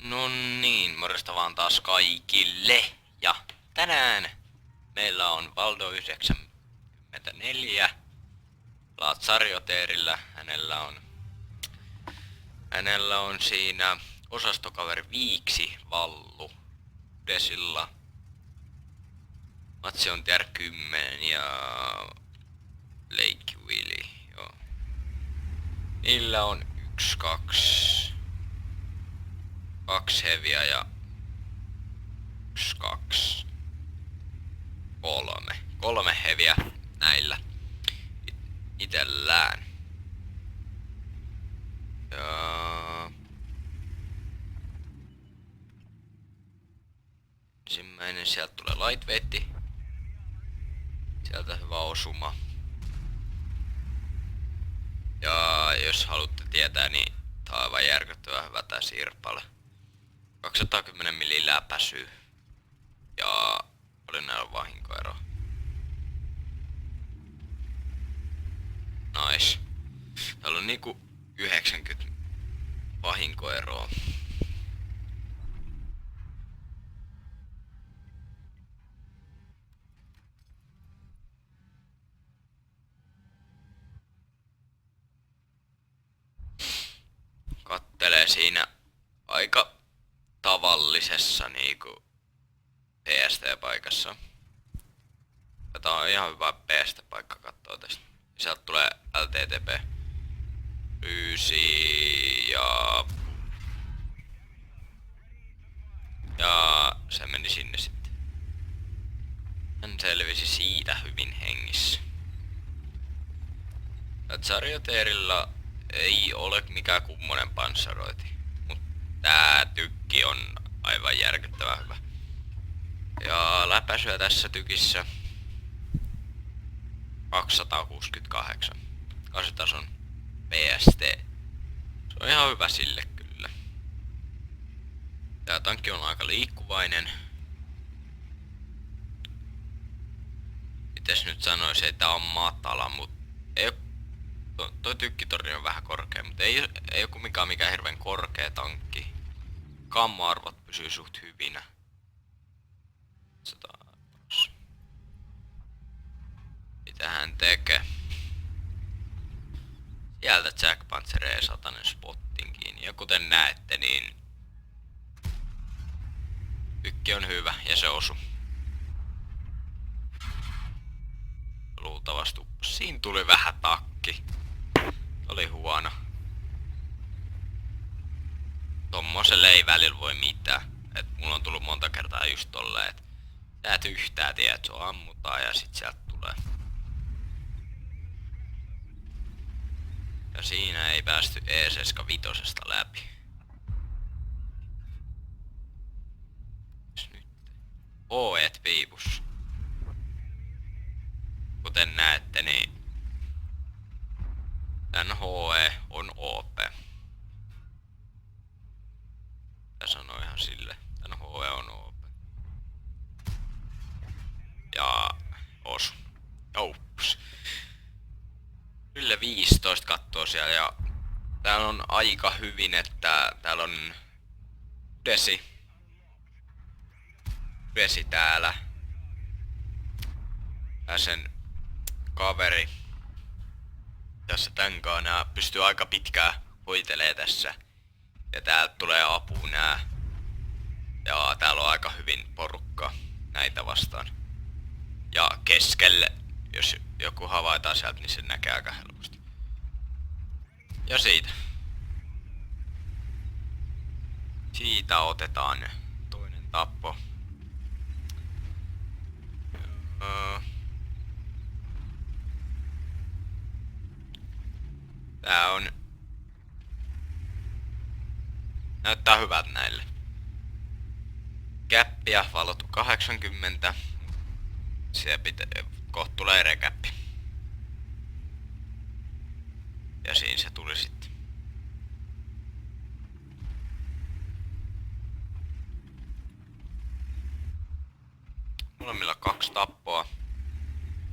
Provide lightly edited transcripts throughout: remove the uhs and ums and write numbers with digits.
No niin, morjesta vaan taas kaikille. Ja tänään meillä on Valdo 94 Latsarioteerillä. Hänellä on siinä osastokaveri Viiksi Vallu Desilla. Matsi on tier 10 ja Lake Willy, joo. Niillä on 2 heviä ja 2 3 heviä näillä itellään. Ja ensimmäinen sieltä tulee lightweight. Sieltä hyvä osuma. Ja jos haluatte tietää, niin tää on aivan järkyttävän hyvä tää Sirpale. 210 milli läpäsy. Ja oli näillä vahinkoero. Nice. Täällä on niinku 90 vahinkoeroa. Kattelee siinä aika tavallisessa niinku PST-paikassa. Tää on ihan hyvä PST-paikka kattoo tästä. Sieltä tulee LTTP 9 ja se meni sinne sitten. Hän selvisi siitä hyvin hengissä. Charioteerilla ei ole mikään kummonen panssarointi, mutta tää tykki on aivan järkyttävän hyvä. Ja läpäisyä tässä tykissä 268. Kasitason PST. Se on ihan hyvä sille kyllä. Tää tankki on aika liikkuvainen. Mites nyt sanois, ei tää on matala, mut ei oo, toi tykkitorni on vähän korkea, mutta ei oo kumminkaan mikään hirveän korkea tankki. Kammo-arvot pysyy suht hyvinä. Mitä hän tekee? Sieltä Jack Panzer E100 spottin kiinni. Ja kuten näette, niin tykki on hyvä ja se osu. Luultavasti siinä tuli vähän takki. Oli huono. Tommoselle ei välillä voi mitään. Et mulla on tullut monta kertaa just tolleen, et sä et yhtään tiedä, et se ammutaan ja sit sieltä tulee. Ja siinä ei päästy E75 läpi. Nyt OEt piipus. Kuten näette, niin tän HE on OP. Tää sanoo ihan sille. Tän HE on OP. Ja osu. Oups. Kyllä 15 kattoo siellä ja täällä on aika hyvin, että täällä on Desi täällä. Ja sen kaveri. Tässä tän kanssa pystyy aika pitkään hoitelee tässä. Ja täältä tulee apu nää. Ja täällä on aika hyvin porukka näitä vastaan. Ja keskelle, jos joku havaitaan sieltä, niin se näkee aika helposti. Ja siitä otetaan toinen tappo. Tää on näyttää hyvältä näille. Käppiä valottu 80. Siellä kohta tulee rekäppi. Ja siinä se tuli sitten. Molemmilla 2 tappoa.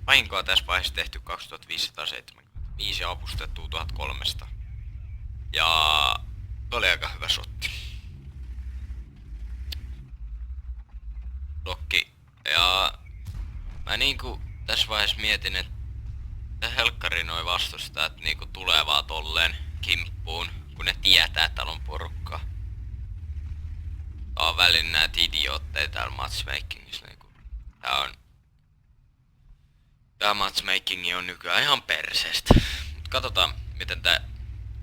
Vahinkoa tässä vaiheessa tehty 2575 ja avustettu 1300. Ja oli aika hyvä shotti. niinku tässä vaiheessa mietin, että helkkari noi vastustajat niinku tulee vaan tolleen kimppuun, kun ne tietää, että täällä on porukkaa. Tää on välin näitä idiootteja täällä matchmakingissa niinku. Tää matchmaking on nykyään ihan perseestä. Mut katsotaan miten tää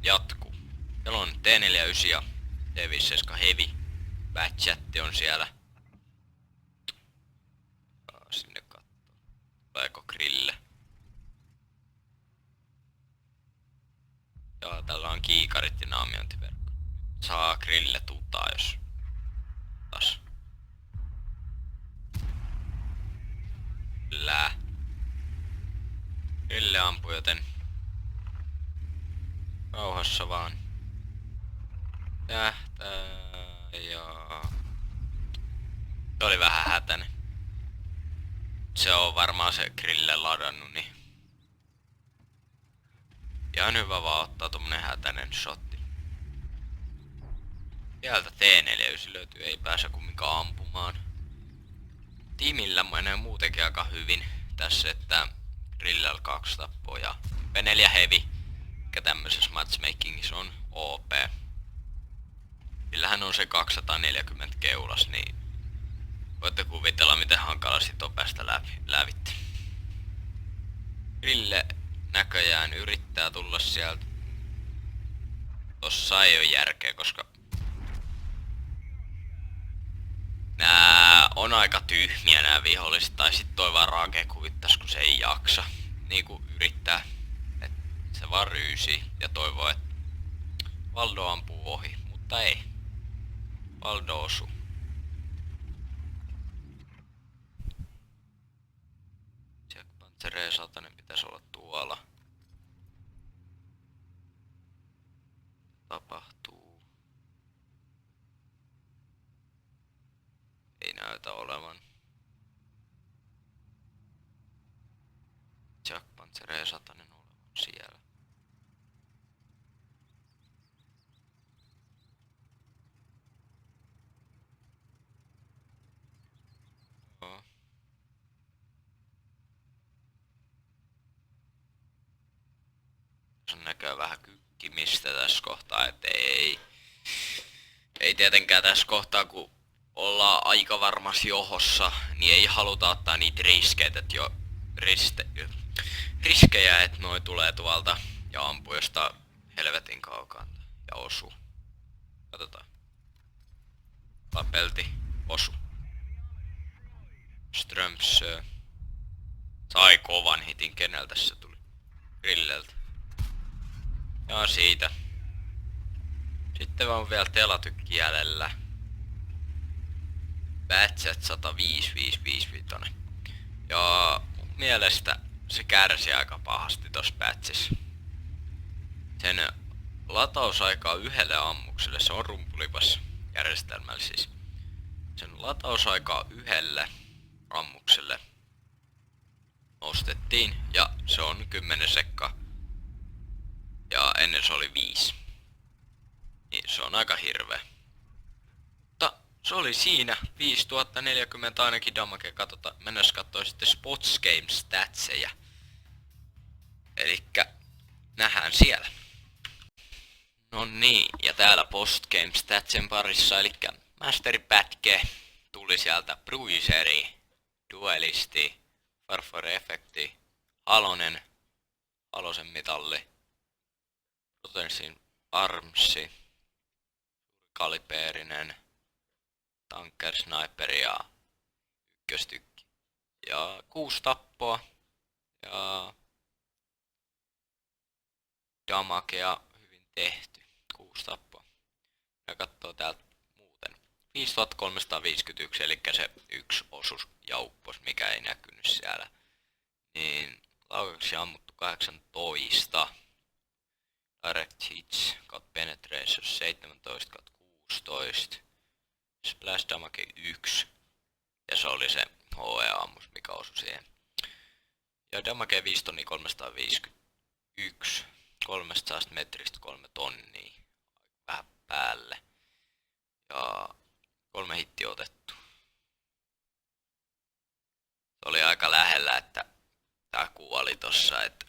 jatkuu. Siellä on T49 ja T57 Heavy. Batchatti on siellä. Sinne kattoo. Tuleeko grille? Joo, tällä on kiikarit ja naamiointiverkko. Saa grille tutaa jos taas. Kyllä. Grille ampuu, joten rauhassa vaan. Tähtää ja... Se oli vähän hätäinen. Se on varmaan se grille ladannut, niin... Ihan hyvä vaan ottaa tommonen hätäinen shotti. Sieltä T49 löytyy, ei pääse kumminkaan ampumaan. Tiimillä menee muutenkin aika hyvin tässä, että grillellä 2 tappoa ja P4 Heavy, mikä tämmöisessä matchmakingissa on OP. Sillähän on se 240 keulas, niin voitte kuvitella miten hankala sit on päästä lävitte. Grille näköjään yrittää tulla sieltä. Tossa ei oo järkeä, koska nää on aika tyhmiä nää viholliset, tai sit toi vaan Rake kuvittais kun se ei jaksa. Niinku yrittää, et se vaan ryysii ja toivoo, että Valdo ampuu ohi, mutta ei. Valdo osuu. Panzeree 100 pitäisi olla tuolla. Tapahtuu. Ei näytä olevan. Jack Panzeree 100 olevan siellä. Joo. Se on näköjään vähän kykkimistä tässä kohtaa, et ei tietenkään tässä kohtaa kun ollaan aika varmasti johossa, niin ei haluta ottaa niitä riskeitä, että riskejä, että noi tulee tuolta ja ampuu jostain helvetin kaukaa ja osuu. Katsotaan. Tapelti, osu. Strömsö sai kovan hitin, keneltä se tuli? Grilleltä. Ja siitä. Sitten on vielä telatykki jäljellä. Batchet 105. Ja mun mielestä se kärsi aika pahasti tossa batchissa. Sen latausaika yhdelle ammukselle, se on rumpulipas järjestelmällä siis. Sen latausaika yhdelle ammukselle nostettiin ja se on 10 sekkaa. Ja ennen se oli 5. Niin se on aika hirveä. Mutta se oli siinä. 5040 ainakin damage. Katsotaan. Mennään kattoo sitten Spots Game statseja. Elikkä nähdään siellä. No niin, ja täällä Post Game statsen parissa, elikkä Masteri-pätke tuli sieltä Bruiseri, Duelisti, Farfore-efekti, Halosen mitalli, Potensin Armsi, kalibeerinen, Tanker Sniper ja ykköstykki. Ja 6 tappoa ja damagea hyvin tehty. 6 tappoa. Ja katsoo täältä muuten. 5351 eli se yksi osuus ja uppos, mikä ei näkynyt siellä. Niin laukaksi ammuttu 18. Direct hits, got penetration 17, got 16. Splash damage 1. Ja se oli se HE-ammus, mikä osui siihen. Ja damage 5351. 300 metristä 3 tonnia. Vähän päälle. Ja 3 hittiä otettu. Se oli aika lähellä, oli tossa, että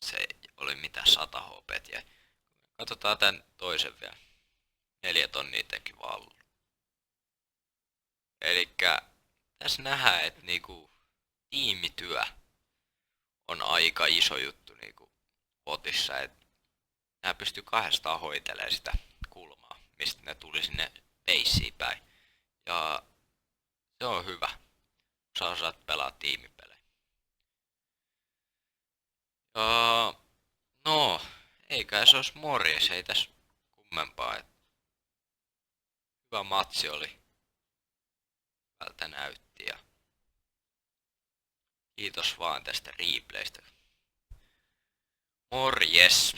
se oli mitä 100 HP. Ja katsotaan tän toisen vielä. 4 tonnia teki vallu. Elikkä tässä nähdään, että niinku tiimityö on aika iso juttu niinku potissa, että nää pystyy kahdestaan hoitelemaan sitä kulmaa, mistä ne tuli sinne peissiin päin. Ja se on hyvä, kun sä osaat pelaa tiimipelejä. Ja no, eikä se ois morjes, ei tässä kummempaa. Et hyvä matsi oli, hyvältä näytti ja kiitos vaan tästä replaystä. Morjes!